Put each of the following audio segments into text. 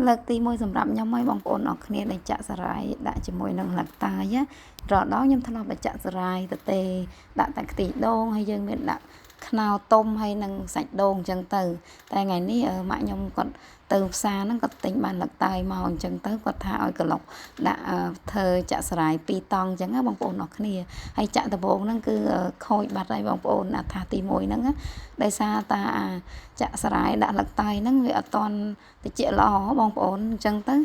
លើកទី1សម្រាប់ខ្ញុំហើយបងប្អូនអរគ្នាដែលចាក់សារាយដាក់ជាមួយនឹងលឹកតាយរដល់ខ្ញុំធ្លាប់តែចាក់សារាយទៅទេដាក់តែខ្ទិះដូងហើយយើងមានដាក់ខ្នោទុំហើយនឹងសាច់ដូងអញ្ចឹងទៅតែថ្ងៃនេះម៉ាក់ខ្ញុំគាត់ទៅផ្សារហ្នឹងគាត់ទិញបានលឹកតាយមកអញ្ចឹងទៅគាត់ថាឲ្យកន្លុកដាក់ធ្វើចាក់សារាយ2តង់អញ្ចឹងណាបងប្អូនអរគ្នាហើយចាក់ដំបូងហ្នឹងគឺខូចបាត់ហើយបងប្អូនអាថាទី1ហ្នឹងដោយសារតាចាក់សារាយដាក់លឹកតាយហ្នឹងវាអត់ទាន់តិចល្អបងប្អូនអញ្ចឹងទៅ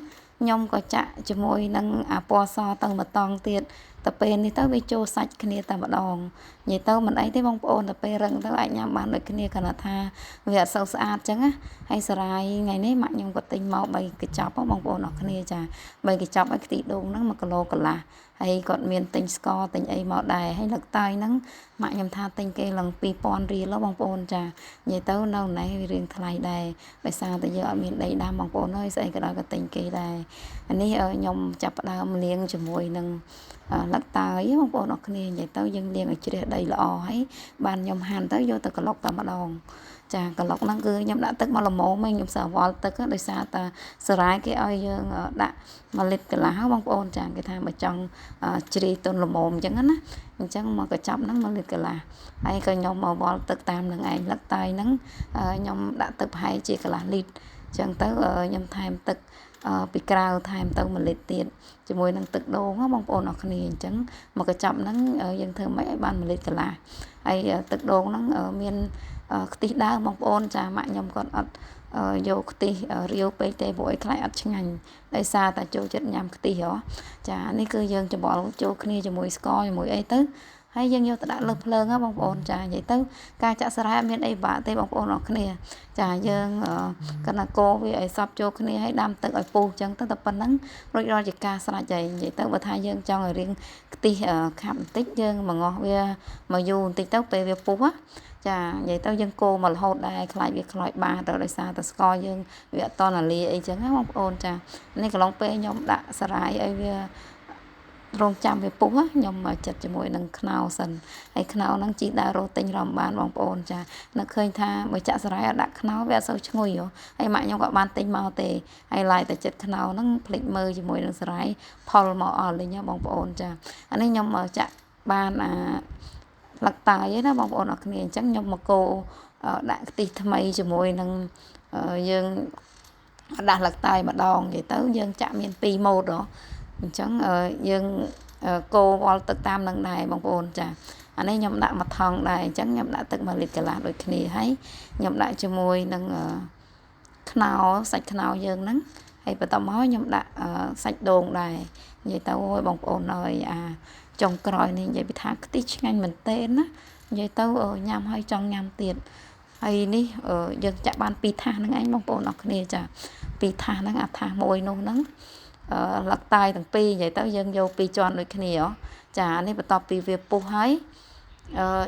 ខ្ញុំក៏ចាក់ជាមួយនឹងអាពណ៌សទៅម្តងទៀតទៅពេលនេះទៅវាចូលសាច់គ្នាតែម្ដងនិយាយទៅមិនអីទេបងប្អូនទៅពេលរឹងទៅអាចញ៉ាំបានដូចគ្នាគ្រាន់តែថាវាអត់សូវស្អាតអញ្ចឹងណាហើយសារាយថ្ងៃនេះម៉ាក់ខ្ញុំក៏ទិញមក3កញ្ចប់បងប្អូនអរគ្នាចា3កញ្ចប់ឲ្យខ្ទិះដូងហ្នឹង1គីឡូកន្លះហើយគាត់មានទិញស្ករទិញអីមកដែរហើយលឹកតាយហ្នឹងម៉ាក់ខ្ញុំថាទិញគេឡើង2000រៀលបងប្អូនចានិយាយទៅនៅណេះវារៀងថ្លៃដែរដោយសារតែយើងអត់មានដីដាំបងប្អូនហើយស្អីក៏ដោយក៏ទិញគេដែរអានេះខ្ញុំចាប់ផ្ដើមលាងជាមួយនឹងលឹកតាយបងប្អូនអរគ្នានិយាយទៅយើងលាងឲ្យជ្រះដីល្អហើយបានខ្ញុំហាន់ទៅយកទៅក្លុកតែម្ដងចាក្លុកហ្នឹងគឺខ្ញុំដាក់ទឹកមកល្មមឯងខ្ញុំសើវល់ទឹកដោយសារតែសារាយគេឲ្យយើងដាក់1លីត្រកន្លះបងប្អូនចាគេថាបើចង់ជ្រីទុនល្មមអញ្ចឹងណាអញ្ចឹងមកកញ្ចប់ហ្នឹង1លីត្រកន្លះហើយក៏ខ្ញុំមកវល់ទឹកតាមនឹងឯងលឹកតាយហ្នឹងខ្ញុំដាក់ទឹកប្រហែលជាកន្លះលីត្រអញ្ចឹងទៅខ្ញុំថែមទឹកពីក្រៅថែមទៅ1លីត្រទៀតជាមួយនឹងទឹកដូងបងប្អូនអរគ្នាអញ្ចឹងមកកញ្ចប់ហ្នឹងយើងធ្វើម៉េចឲ្យបាន1លីត្រកន្លះហើយទឹកដូងហ្នឹងមានខ្ទិះដើមបងប្អូនចាម៉ាក់ខ្ញុំគាត់អត់យកខ្ទិះរាវពេកទេព្រោះអីខ្លាចអត់ឆ្ងាញ់ដោយសារតែចូលចិត្តញ៉ាំខ្ទិះហ៎ចានេះគឺយើងច្របល់ចូលគ្នាជាមួយស្ករជាមួយអីទៅហើយយើងយកទៅដាក់លើភ្លើងហ៎បងប្អូនចានិយាយទៅការចាក់សារាយអត់មានអីបាក់ទេបងប្អូនអរគ្នាចាយើងកណ្ណាកោវាឲ្យសប់ចូលគ្នាហើយដាំទឹកឲ្យពុះអញ្ចឹងទៅតែប៉ុណ្្នឹងរួចរាល់ជាការស្រេចហើយនិយាយទៅបើថាយើងចង់ឲ្យរៀងខ្ទិះខាប់បន្តិចយើងមកងាស់វាមកយូរបន្តិចទៅពេលវាពុះចានិយាយទៅយើងកូរមករហូតដែរខ្លាចវាខ្លោចបាតដោយសារតែស្ករយើងវាអត់តន់លាអីចឹងណាបងប្អូនចានេះកន្លងពេលខ្ញុំដាក់សារាយឲ្យវារងចាំវាពុះខ្ញុំចិត្តជាមួយនឹងខ្នោសិនហើយខ្នោហ្នឹងជីដើររកទិញរំបានបងប្អូនចានឹកឃើញថាបើចាក់សារាយអត់ដាក់ខ្នោវាអត់សូវឈ្ងុយហើយម៉ាក់ខ្ញុំក៏បានទិញមកទេហើយឡាយតែចិត្តខ្នោហ្នឹងភ្លេចមើលជាមួយនឹងសារាយផលមកអស់លេងបងប្អូនចាអានេះខ្ញុំចាក់បានលឹកតាយឯណាបងប្អូនអរគ្នាអញ្ចឹងខ្ញុំមកកូរដាក់ខ្ទិះថ្មីជាមួយនឹងយើងដាក់លឹកតាយម្ដងនិយាយទៅយើងចាក់មាន2ម៉ូតអញ្ចឹងយើងកូរវល់ទឹកតាមនឹងដែរបងប្អូនចាអានេះខ្ញុំដាក់មួយថង់ដែរអញ្ចឹងខ្ញុំដាក់ទឹក1លីត្រកន្លះដូចគ្នាហើយខ្ញុំដាក់ជាមួយនឹងខ្នោសាច់ខ្នោយើងហ្នឹងហើយបន្ទាប់មកខ្ញុំដាក់សាច់ដូងដែរនិយាយទៅអូយបងប្អូនអើយចុងក្រោយនេះនិយាយពីថាខ្ទិះឆ្ងាញ់មែនទែនណានិយាយទៅញ៉ាំហើយចង់ញ៉ាំទៀតហើយនេះយើងចាក់បាន2ថាសហ្នឹងឯងបងប្អូនអរគ្នាចា2ថាសហ្នឹងអាថាសមួយនោះហ្នឹងលឹកតាយទាំងពីរនិយាយទៅយើងយក2ជាន់ដូចគ្នាចានេះបន្ទាប់ពីវាពុះហើយ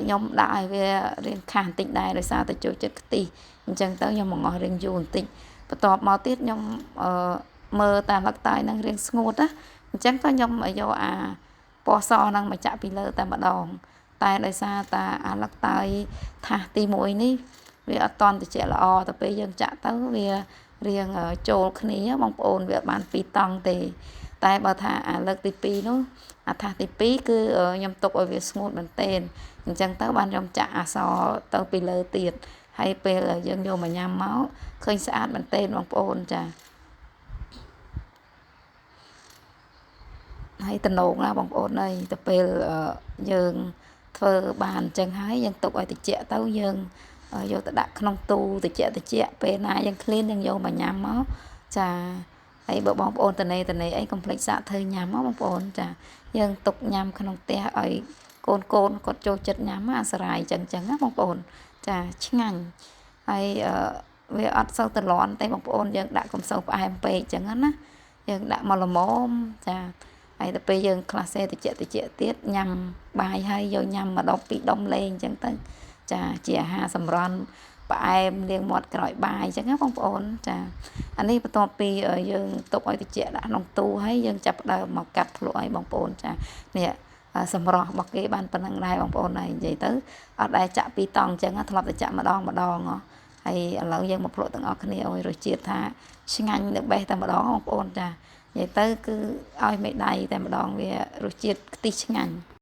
ខ្ញុំដាក់ឲ្យវារៀងខាស់បន្តិចដែរដោយសារតែចូលចិត្តខ្ទិះអញ្ចឹងទៅខ្ញុំមកងាស់រៀងយូរបន្តិចបន្ទាប់មកទៀតខ្ញុំមើលតាលឹកតាយហ្នឹងរៀងស្ងួតណាអញ្ចឹងក៏ខ្ញុំយកអាពណ៌សហ្នឹងមកចាក់ពីលើតែម្ដងតែដោយសារតាអាលឹកតាយថាសទី1នេះវាអត់តន់ត្រជាក់ល្អទៅពេលយើងចាក់ទៅវារៀងចូលគ្នាបងប្អូនវាបាន2តង់ទេតែបើថាអាលើកទី2នោះអាថាសទី2គឺខ្ញុំទុកឲ្យវាស្ងួតមែនទែនអញ្ចឹងទៅបានខ្ញុំចាក់អសទៅពីលើទៀតហើយពេលយើងយកមកញ៉ាំមកឃើញស្អាតមែនទែនបងប្អូនចាហើយតំណងណាបងប្អូនអើយទៅពេលយើងធ្វើបានអញ្ចឹងហើយយើងទុកឲ្យត្រជាក់ទៅយើងយកទៅដាក់ក្នុងទូត្រជាក់ពេលណាយើងឃ្លានយើងយកមកញ៉ាំមកចាហើយបើបងប្អូនតនេអីកុំភ្លេចសាកធ្វើញ៉ាំមកបងប្អូនចាយើងទុកញ៉ាំក្នុងផ្ទះឲ្យកូនគាត់ចូលចិត្តញ៉ាំអាសារាយអញ្ចឹងណាបងប្អូនចាឆ្ងាញ់ហើយវាអត់សូវតលាន់ទេបងប្អូនយើងដាក់កុំសូវផ្អែមពេកអញ្ចឹងណាយើងដាក់មកល្មមចាហើយទៅពេលយើងខ្លះសេត្រជាក់ទៀតញ៉ាំបាយហើយយកញ៉ាំម្ដង2ដុំលេងអញ្ចឹងទៅចាជាអាហារសម្រន់ផ្អែមលាងមាត់ក្រោយបាយអញ្ចឹងណាបងប្អូនចាអានេះបន្ទាប់ពីយើងទុកឲ្យត្រជាក់ដាក់ក្នុងទូហើយយើងចាប់ផ្ដើមមកកាត់ភ្លក់ឲ្យបងប្អូនចានេះសម្រស់របស់គេបានប៉ុណ្ណឹងដែរបងប្អូនហើយនិយាយទៅអត់ដែលចាក់2តង់អញ្ចឹងធ្លាប់តែចាក់ម្ដង ហើយឥឡូវយើងមកភ្លក់ទាំងអស់គ្នាឲ្យរសជាតិថាឆ្ងាញ់ទៅបេះតែម្ដងបងប្អូនចានិយាយទៅគឺឲ្យមេដៃតែម្ដងវារសជាតិខ្ទិះឆ្ងាញ់